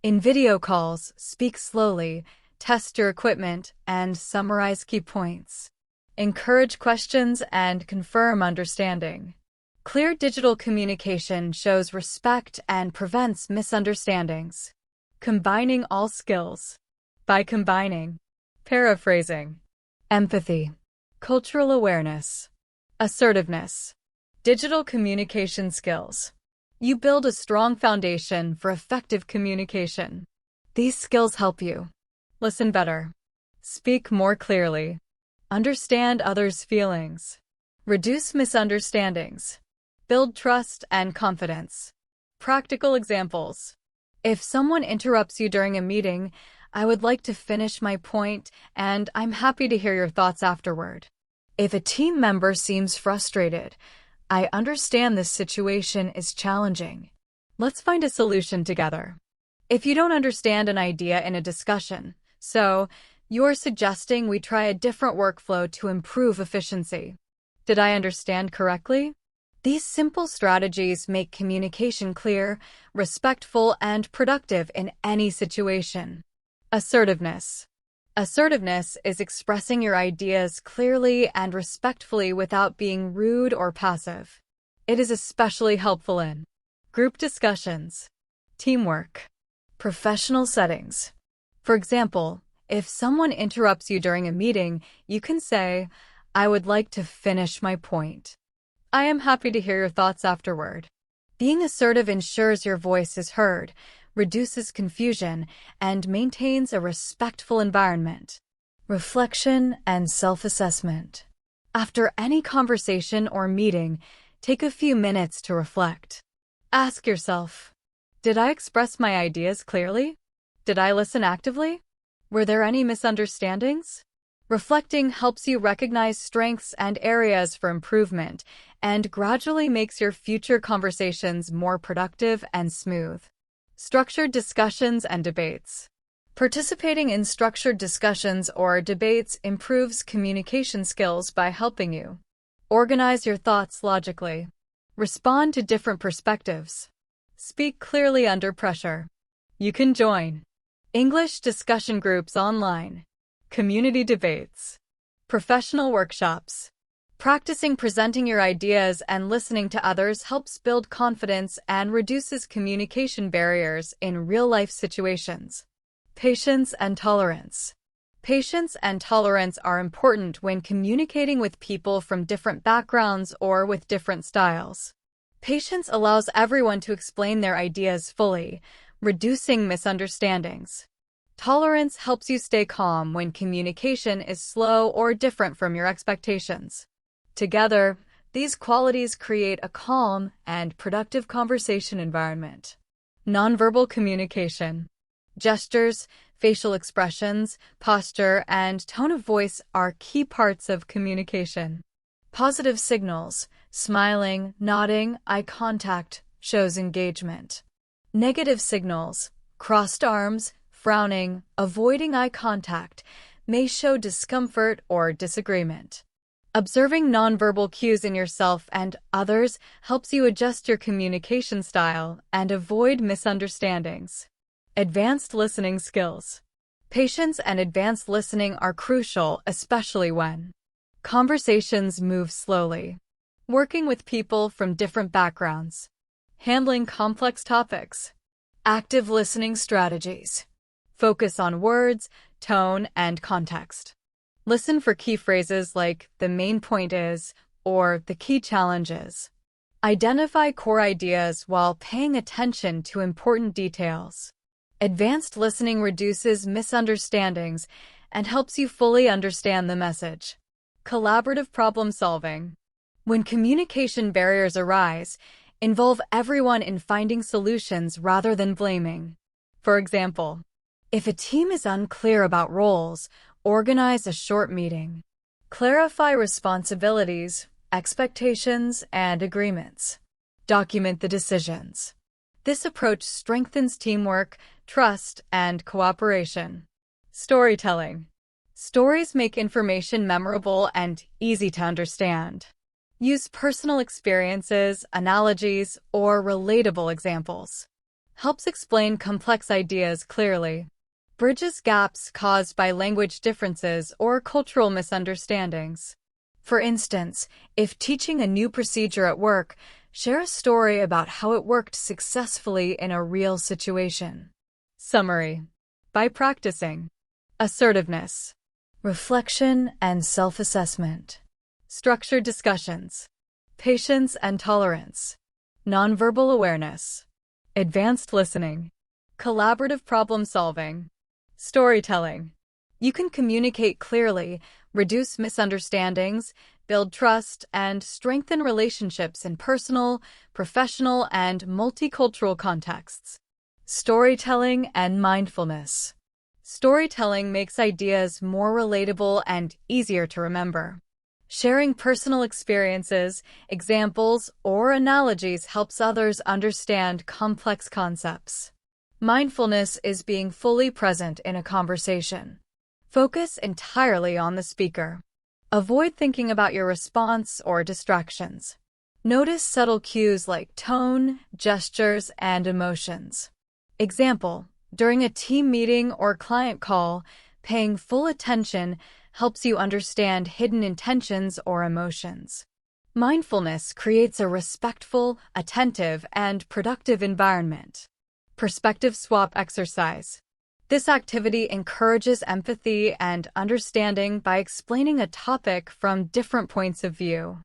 In video calls, speak slowly, test your equipment, and summarize key points. Encourage questions and confirm understanding. Clear digital communication shows respect and prevents misunderstandings. Combining all skills. By combining, paraphrasing, empathy, cultural awareness, assertiveness, digital communication skills, you build a strong foundation for effective communication. These skills help you listen better, speak more clearly, understand others' feelings, reduce misunderstandings, build trust and confidence. Practical examples. If someone interrupts you during a meeting, I would like to finish my point, and I'm happy to hear your thoughts afterward. If a team member seems frustrated, I understand this situation is challenging. Let's find a solution together. If you don't understand an idea in a discussion, so you're suggesting we try a different workflow to improve efficiency. Did I understand correctly? These simple strategies make communication clear, respectful, and productive in any situation. Assertiveness. Assertiveness is expressing your ideas clearly and respectfully without being rude or passive. It is especially helpful in group discussions, teamwork, professional settings. For example, if someone interrupts you during a meeting, you can say, "I would like to finish my point. I am happy to hear your thoughts afterward." Being assertive ensures your voice is heard, reduces confusion, and maintains a respectful environment. Reflection and self-assessment. After any conversation or meeting, take a few minutes to reflect. Ask yourself, did I express my ideas clearly? Did I listen actively? Were there any misunderstandings? Reflecting helps you recognize strengths and areas for improvement, and gradually makes your future conversations more productive and smooth. Structured discussions and debates. Participating in structured discussions or debates improves communication skills by helping you organize your thoughts logically, respond to different perspectives, speak clearly under pressure. You can join English discussion groups online, community debates, professional workshops. Practicing presenting your ideas and listening to others helps build confidence and reduces communication barriers in real-life situations. Patience and tolerance. Patience and tolerance are important when communicating with people from different backgrounds or with different styles. Patience allows everyone to explain their ideas fully, reducing misunderstandings. Tolerance helps you stay calm when communication is slow or different from your expectations. Together, these qualities create a calm and productive conversation environment. Nonverbal communication. Gestures, facial expressions, posture, and tone of voice are key parts of communication. Positive signals, smiling, nodding, eye contact, shows engagement. Negative signals, crossed arms, frowning, avoiding eye contact, may show discomfort or disagreement. Observing nonverbal cues in yourself and others helps you adjust your communication style and avoid misunderstandings. Advanced listening skills. Patience and advanced listening are crucial, especially when conversations move slowly, working with people from different backgrounds, handling complex topics. Active listening strategies. Focus on words, tone, and context. Listen for key phrases like "the main point is" or "the key challenge is." Identify core ideas while paying attention to important details. Advanced listening reduces misunderstandings and helps you fully understand the message. Collaborative problem solving. When communication barriers arise, involve everyone in finding solutions rather than blaming. For example, if a team is unclear about roles, organize a short meeting. Clarify responsibilities, expectations, and agreements. Document the decisions. This approach strengthens teamwork, trust, and cooperation. Storytelling. Stories make information memorable and easy to understand. Use personal experiences, analogies, or relatable examples. Helps explain complex ideas clearly. Bridges gaps caused by language differences or cultural misunderstandings. For instance, if teaching a new procedure at work, share a story about how it worked successfully in a real situation. Summary. By practicing. Assertiveness. Reflection and self-assessment. Structured discussions. Patience and tolerance. Nonverbal awareness. Advanced listening. Collaborative problem solving. Storytelling. You can communicate clearly, reduce misunderstandings, build trust, and strengthen relationships in personal, professional, and multicultural contexts. Storytelling and mindfulness. Storytelling makes ideas more relatable and easier to remember. Sharing personal experiences, examples, or analogies helps others understand complex concepts. Mindfulness is being fully present in a conversation. Focus entirely on the speaker. Avoid thinking about your response or distractions. Notice subtle cues like tone, gestures, and emotions. Example, during a team meeting or client call, paying full attention helps you understand hidden intentions or emotions. Mindfulness creates a respectful, attentive, and productive environment. Perspective swap exercise. This activity encourages empathy and understanding by explaining a topic from different points of view.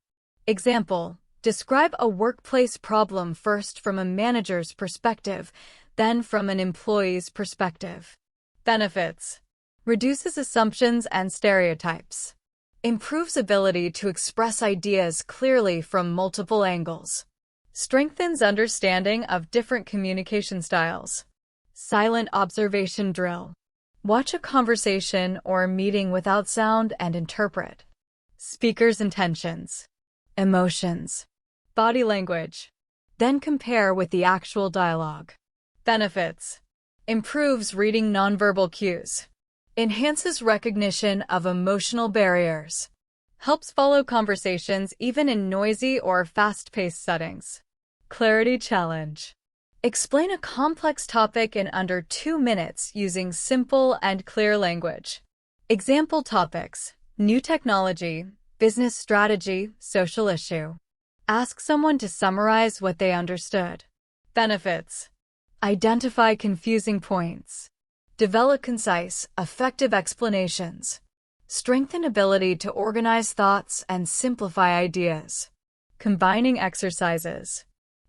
Example, describe a workplace problem first from a manager's perspective, then from an employee's perspective. Benefits. Reduces assumptions and stereotypes. Improves ability to express ideas clearly from multiple angles. Strengthens understanding of different communication styles. Silent observation drill. Watch a conversation or meeting without sound and interpret. Speaker's intentions. Emotions. Body language. Then compare with the actual dialogue. Benefits. Improves reading nonverbal cues. Enhances recognition of emotional barriers. Helps follow conversations even in noisy or fast-paced settings. Clarity challenge. Explain a complex topic in under 2 minutes using simple and clear language. Example topics: new technology, business strategy, social issue. Ask someone to summarize what they understood. Benefits. Identify confusing points. Develop concise, effective explanations. Strengthen ability to organize thoughts and simplify ideas. Combining exercises.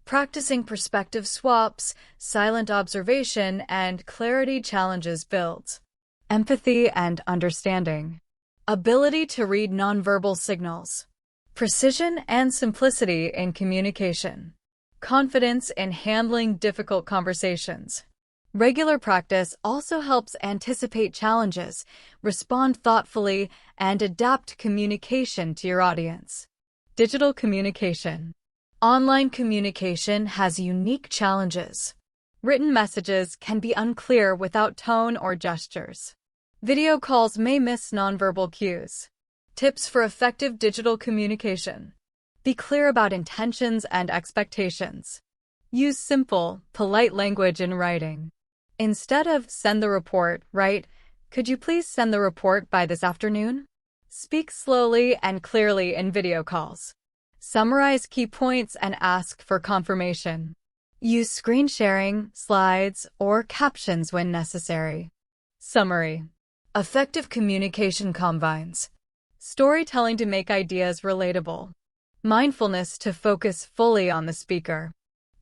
Practicing perspective swaps, silent observation, and clarity challenges builds empathy and understanding. Ability to read nonverbal signals. Precision and simplicity in communication. Confidence in handling difficult conversations. Regular practice also helps anticipate challenges, respond thoughtfully, and adapt communication to your audience. Digital communication. Online communication has unique challenges. Written messages can be unclear without tone or gestures. Video calls may miss nonverbal cues. Tips for effective digital communication. Be clear about intentions and expectations. Use simple, polite language in writing. Instead of "send the report," write, "Could you please send the report by this afternoon?" Speak slowly and clearly in video calls. Summarize key points and ask for confirmation. Use screen sharing, slides, or captions when necessary. Summary. Effective communication combines storytelling to make ideas relatable, mindfulness to focus fully on the speaker,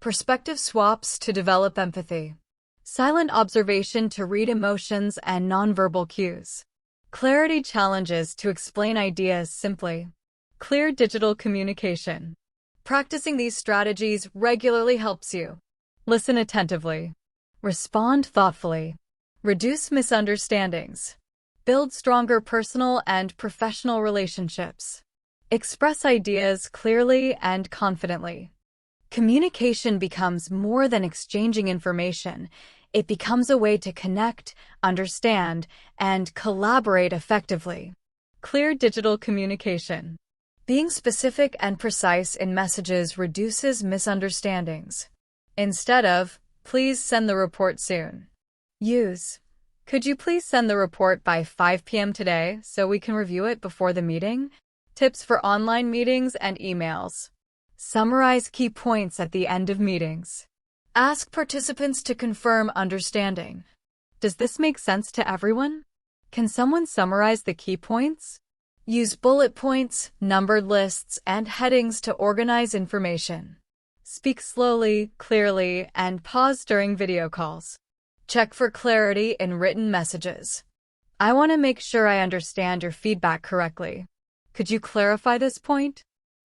perspective swaps to develop empathy, silent observation to read emotions and nonverbal cues, clarity challenges to explain ideas simply, clear digital communication. Practicing these strategies regularly helps you listen attentively, respond thoughtfully, reduce misunderstandings, build stronger personal and professional relationships, express ideas clearly and confidently. Communication becomes more than exchanging information. It becomes a way to connect, understand, and collaborate effectively. Clear digital communication. Being specific and precise in messages reduces misunderstandings. Instead of, "Please send the report soon," use, "Could you please send the report by 5 p.m. today so we can review it before the meeting?" Tips for online meetings and emails. Summarize key points at the end of meetings. Ask participants to confirm understanding. Does this make sense to everyone? Can someone summarize the key points? Use bullet points, numbered lists, and headings to organize information. Speak slowly, clearly, and pause during video calls. Check for clarity in written messages. "I want to make sure I understand your feedback correctly. Could you clarify this point?"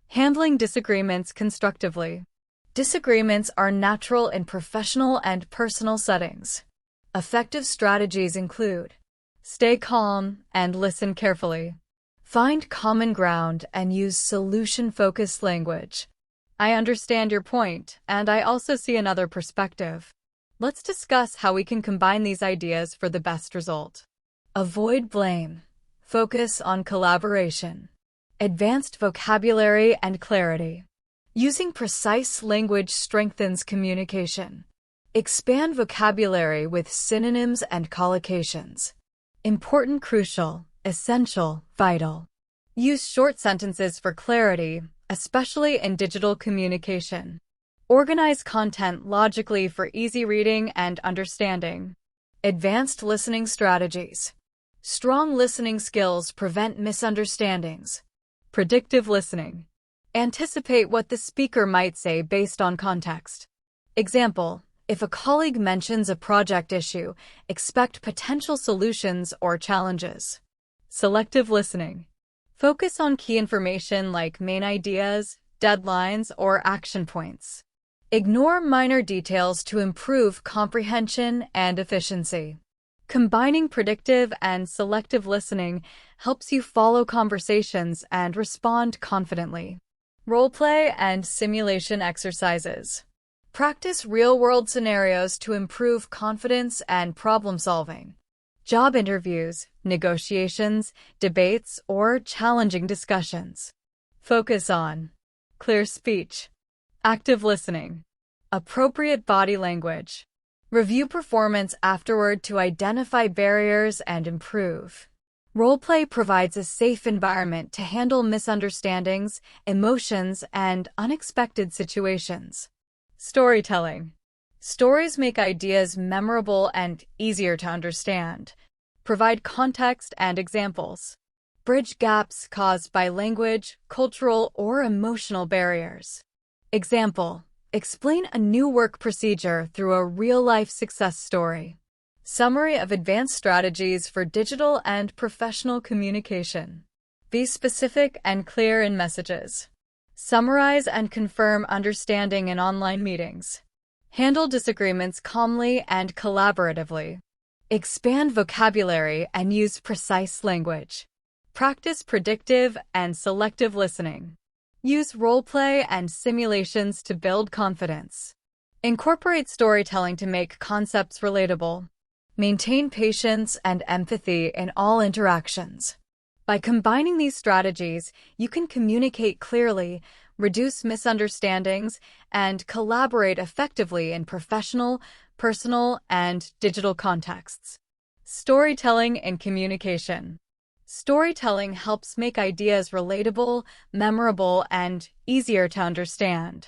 Handling disagreements constructively. Disagreements are natural in professional and personal settings. Effective strategies include: stay calm and listen carefully. Find common ground and use solution-focused language. "I understand your point, and I also see another perspective. Let's discuss how we can combine these ideas for the best result." Avoid blame. Focus on collaboration. Advanced vocabulary and clarity. Using precise language strengthens communication. Expand vocabulary with synonyms and collocations. Important, crucial, essential, vital. Use short sentences for clarity, especially in digital communication. Organize content logically for easy reading and understanding. Advanced listening strategies. Strong listening skills prevent misunderstandings. Predictive listening. Anticipate what the speaker might say based on context. Example: if a colleague mentions a project issue, expect potential solutions or challenges. Selective listening. Focus on key information like main ideas, deadlines, or action points. Ignore minor details to improve comprehension and efficiency. Combining predictive and selective listening helps you follow conversations and respond confidently. Role-play and simulation exercises. Practice real-world scenarios to improve confidence and problem-solving. Job interviews, negotiations, debates, or challenging discussions. Focus on clear speech, active listening, appropriate body language. Review performance afterward to identify barriers and improve. Role-play provides a safe environment to handle misunderstandings, emotions, and unexpected situations. Storytelling. Stories make ideas memorable and easier to understand. Provide context and examples. Bridge gaps caused by language, cultural, or emotional barriers. Example: explain a new work procedure through a real-life success story. Summary of advanced strategies for digital and professional communication. Be specific and clear in messages. Summarize and confirm understanding in online meetings. Handle disagreements calmly and collaboratively. Expand vocabulary and use precise language. Practice predictive and selective listening. Use role-play and simulations to build confidence. Incorporate storytelling to make concepts relatable. Maintain patience and empathy in all interactions. By combining these strategies, you can communicate clearly, reduce misunderstandings, and collaborate effectively in professional, personal, and digital contexts. Storytelling and communication. Storytelling helps make ideas relatable, memorable, and easier to understand.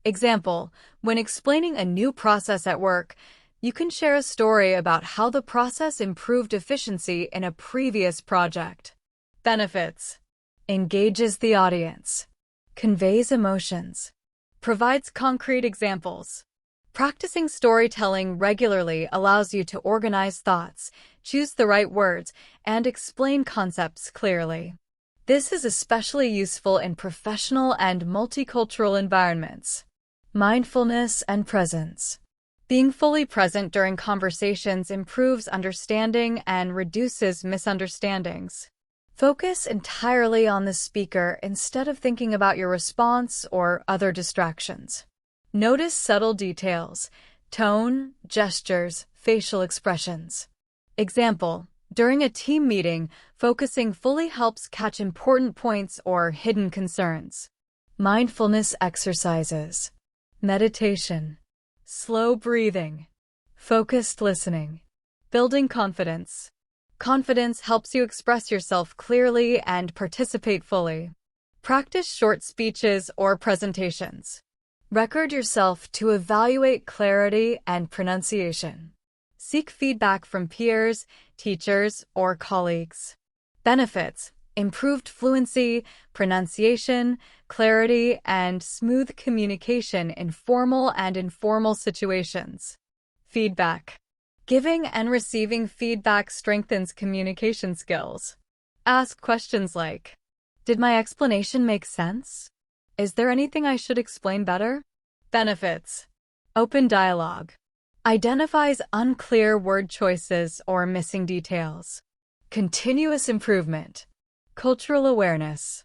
Example: when explaining a new process at work, You can share a story about how the process improved efficiency in a previous project. Benefits: engages the audience, conveys emotions, provides concrete examples. Practicing storytelling regularly allows you to organize thoughts, choose the right words, and explain concepts clearly. This is especially useful in professional and multicultural environments. Mindfulness and presence. Being fully present during conversations improves understanding and reduces misunderstandings. Focus entirely on the speaker instead of thinking about your response or other distractions. Notice subtle details, tone, gestures, facial expressions. Example: during a team meeting, focusing fully helps catch important points or hidden concerns. Mindfulness exercises. Meditation. Slow breathing. Focused listening. Building confidence. Confidence helps you express yourself clearly and participate fully. Practice short speeches or presentations. Record yourself to evaluate clarity and pronunciation. Seek feedback from peers, teachers, or colleagues. Benefits: improved fluency, pronunciation, clarity, and smooth communication in formal and informal situations. Feedback. Giving and receiving feedback strengthens communication skills. Ask questions like, "Did my explanation make sense? Is there anything I should explain better?" Benefits: open dialogue. Identifies unclear word choices or missing details. Continuous improvement. Cultural awareness.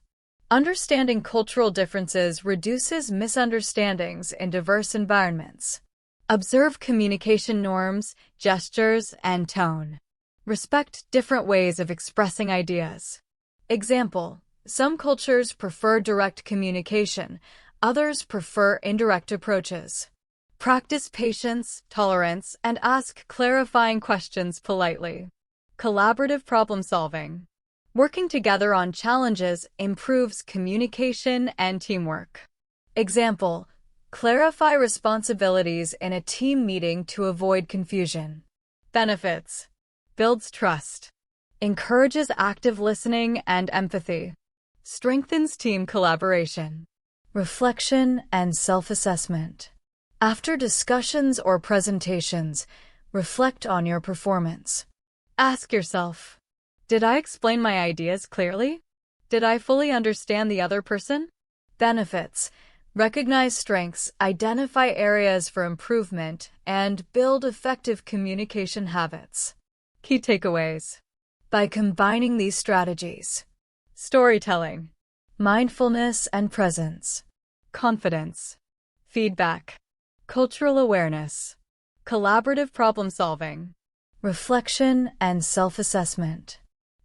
Understanding cultural differences reduces misunderstandings in diverse environments. Observe communication norms, gestures, and tone. Respect different ways of expressing ideas. Example: some cultures prefer direct communication, others prefer indirect approaches. Practice patience, tolerance, and ask clarifying questions politely. Collaborative problem solving. Working together on challenges improves communication and teamwork. Example: clarify responsibilities in a team meeting to avoid confusion. Benefits: builds trust, encourages active listening and empathy, strengthens team collaboration. Reflection and self-assessment. After discussions or presentations, reflect on your performance. Ask yourself, did I explain my ideas clearly? Did I fully understand the other person? Benefits: recognize strengths, identify areas for improvement, and build effective communication habits. Key takeaways. By combining these strategies: storytelling, mindfulness and presence, confidence, feedback, cultural awareness, collaborative problem solving, reflection and self-assessment,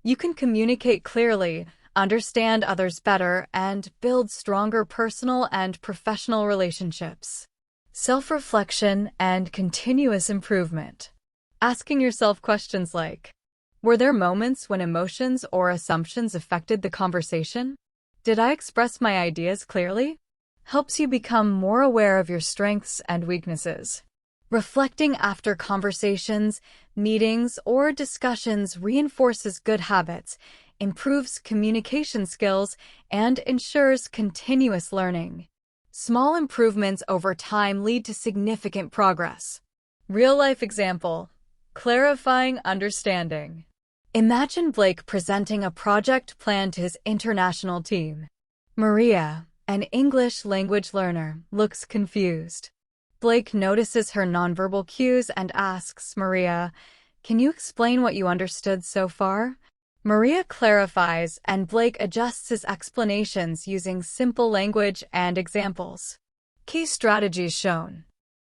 you can communicate clearly, understand others better, and build stronger personal and professional relationships. Self-reflection and continuous improvement. Asking yourself questions like, were there moments when emotions or assumptions affected the conversation? Did I express my ideas clearly? Helps you become more aware of your strengths and weaknesses. Reflecting after conversations, meetings, or discussions reinforces good habits, improves communication skills, and ensures continuous learning. Small improvements over time lead to significant progress. Real-life example: clarifying understanding. Imagine Blake presenting a project plan to his international team. Maria, an English language learner, looks confused. Blake notices her nonverbal cues and asks Maria, "Can you explain what you understood so far?" Maria clarifies, and Blake adjusts his explanations using simple language and examples. Key strategies shown.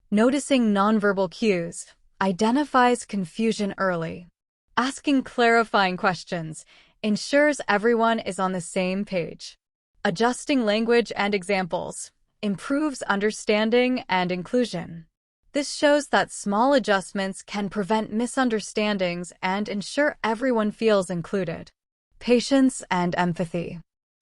Noticing nonverbal cues. Identifies confusion early. Asking clarifying questions. Ensures everyone is on the same page. Adjusting language and examples. Improves understanding and inclusion. This shows that small adjustments can prevent misunderstandings and ensure everyone feels included. Patience and empathy.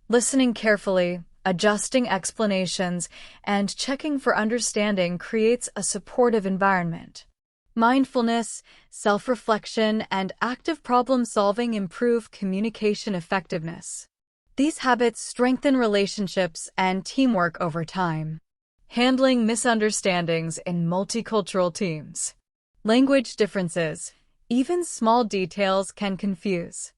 Listening carefully, adjusting explanations, and checking for understanding creates a supportive environment. Mindfulness, self-reflection, and active problem-solving improve communication effectiveness. These habits strengthen relationships and teamwork over time. Handling misunderstandings in multicultural teams. Language differences. Even small details can confuse.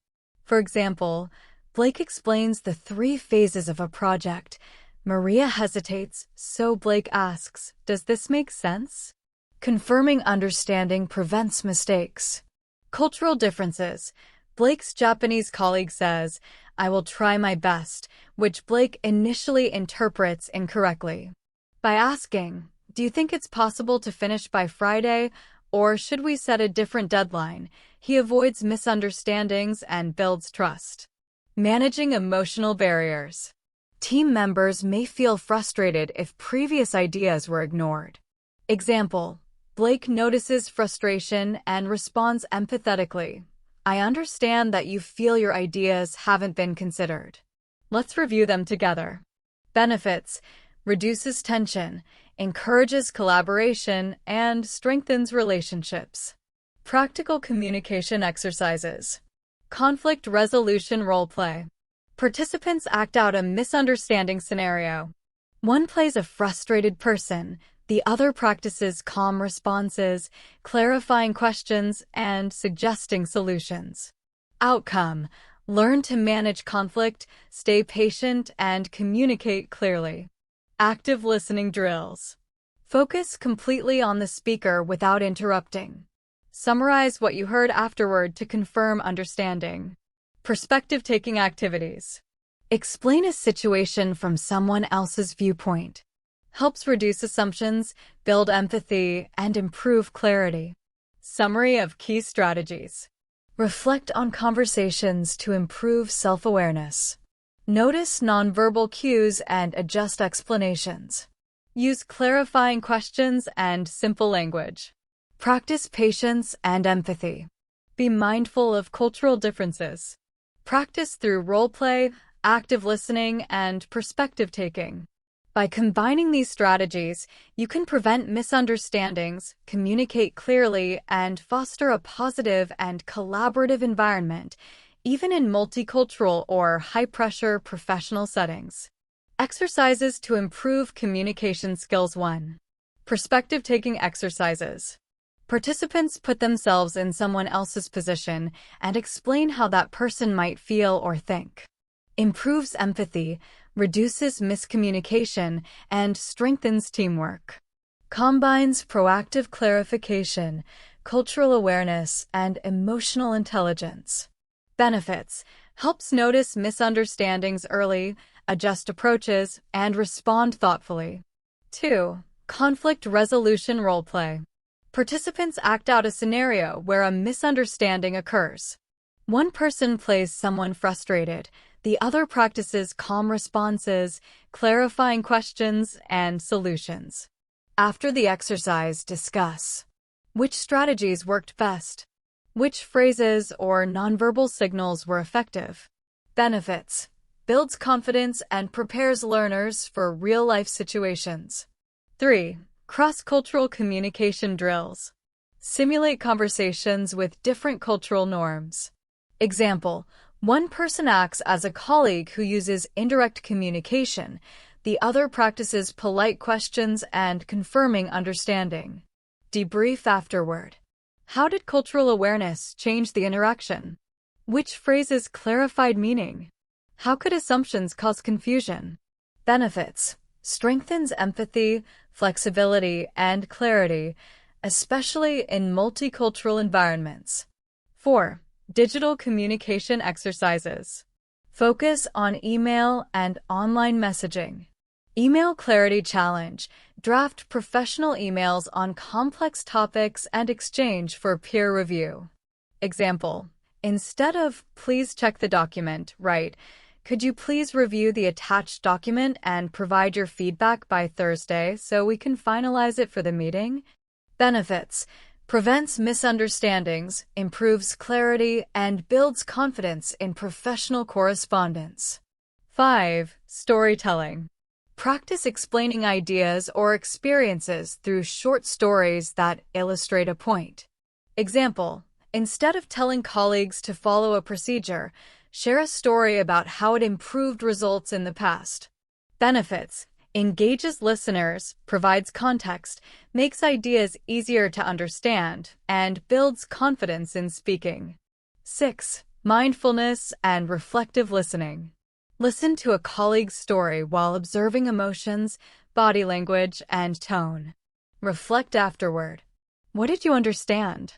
For example, Blake explains the 3 phases of a project. Maria hesitates, so Blake asks, "Does this make sense?" Confirming understanding prevents mistakes. Cultural differences. Blake's Japanese colleague says, "I will try my best," which Blake initially interprets incorrectly. By asking, "Do you think it's possible to finish by Friday, or should we set a different deadline?" he avoids misunderstandings and builds trust. Managing emotional barriers. Team members may feel frustrated if previous ideas were ignored. Example, Blake notices frustration and responds empathetically. "I understand that you feel your ideas haven't been considered. Let's review them together." Benefits: reduces tension, encourages collaboration, and strengthens relationships. Practical communication exercises. Conflict resolution role-play. Participants act out a misunderstanding scenario. One plays a frustrated person, the other practices calm responses, clarifying questions, and suggesting solutions. Outcome: learn to manage conflict, stay patient, and communicate clearly. Active listening drills. Focus completely on the speaker without interrupting. Summarize what you heard afterward to confirm understanding. Perspective-taking activities. Explain a situation from someone else's viewpoint. Helps reduce assumptions, build empathy, and improve clarity. Summary of key strategies. Reflect on conversations to improve self-awareness. Notice nonverbal cues and adjust explanations. Use clarifying questions and simple language. Practice patience and empathy. Be mindful of cultural differences. Practice through role-play, active listening, and perspective-taking. By combining these strategies, you can prevent misunderstandings, communicate clearly, and foster a positive and collaborative environment, even in multicultural or high-pressure professional settings. Exercises to improve communication skills. 1. Perspective-taking exercises. Participants put themselves in someone else's position and explain how that person might feel or think. Improves empathy, reduces miscommunication, and strengthens teamwork. Combines proactive clarification, cultural awareness, and emotional intelligence. Benefits: helps notice misunderstandings early, adjust approaches, and respond thoughtfully. 2. Conflict resolution role-play. Participants act out a scenario where a misunderstanding occurs. One person plays someone frustrated, the other practices calm responses, clarifying questions, and solutions. After the exercise, discuss which strategies worked best, which phrases or nonverbal signals were effective. Benefits: builds confidence and prepares learners for real-life situations. 3. Cross-cultural communication drills. Simulate conversations with different cultural norms. Example: one person acts as a colleague who uses indirect communication, the other practices polite questions and confirming understanding. Debrief afterward. How did cultural awareness change the interaction? Which phrases clarified meaning? How could assumptions cause confusion? Benefits: strengthens empathy, flexibility, and clarity, especially in multicultural environments. 4. Digital communication exercises. Focus on email and online messaging. Email clarity challenge. Draft professional emails on complex topics and exchange for peer review. Example: instead of "please check the document," write, "Could you please review the attached document and provide your feedback by Thursday so we can finalize it for the meeting?" Benefits: prevents misunderstandings, improves clarity, and builds confidence in professional correspondence. 5. Storytelling. Practice explaining ideas or experiences through short stories that illustrate a point. Example, instead of telling colleagues to follow a procedure, share a story about how it improved results in the past. Benefits: engages listeners, provides context, makes ideas easier to understand, and builds confidence in speaking. 6. Mindfulness and reflective listening. Listen to a colleague's story while observing emotions, body language, and tone. Reflect afterward. What did you understand?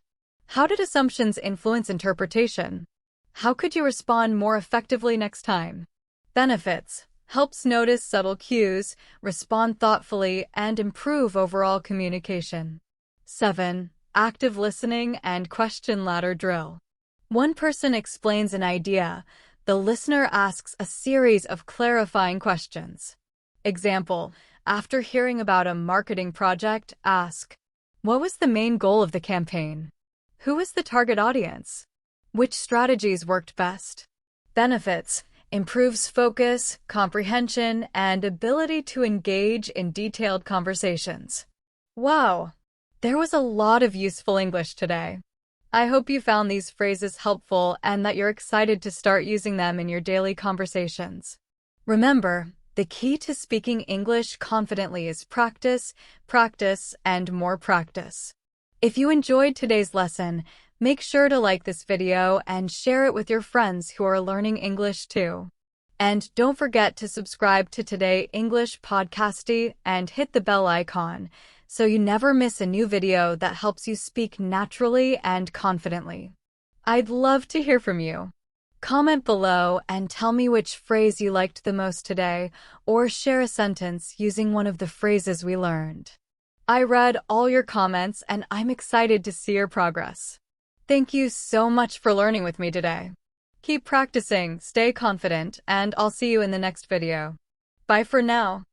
How did assumptions influence interpretation? How could you respond more effectively next time? Benefits: helps notice subtle cues, respond thoughtfully, and improve overall communication. 7. Active listening and question ladder drill. One person explains an idea. The listener asks a series of clarifying questions. Example, after hearing about a marketing project, ask, what was the main goal of the campaign? Who was the target audience? Which strategies worked best? Benefits: improves focus, comprehension, and ability to engage in detailed conversations. Wow! There was a lot of useful English today. I hope you found these phrases helpful and that you're excited to start using them in your daily conversations. Remember, the key to speaking English confidently is practice, practice, and more practice. If you enjoyed today's lesson, make sure to like this video and share it with your friends who are learning English too. And don't forget to subscribe to Today English Podcasty and hit the bell icon so you never miss a new video that helps you speak naturally and confidently. I'd love to hear from you. Comment below and tell me which phrase you liked the most today, or share a sentence using one of the phrases we learned. I read all your comments and I'm excited to see your progress. Thank you so much for learning with me today. Keep practicing, stay confident, and I'll see you in the next video. Bye for now.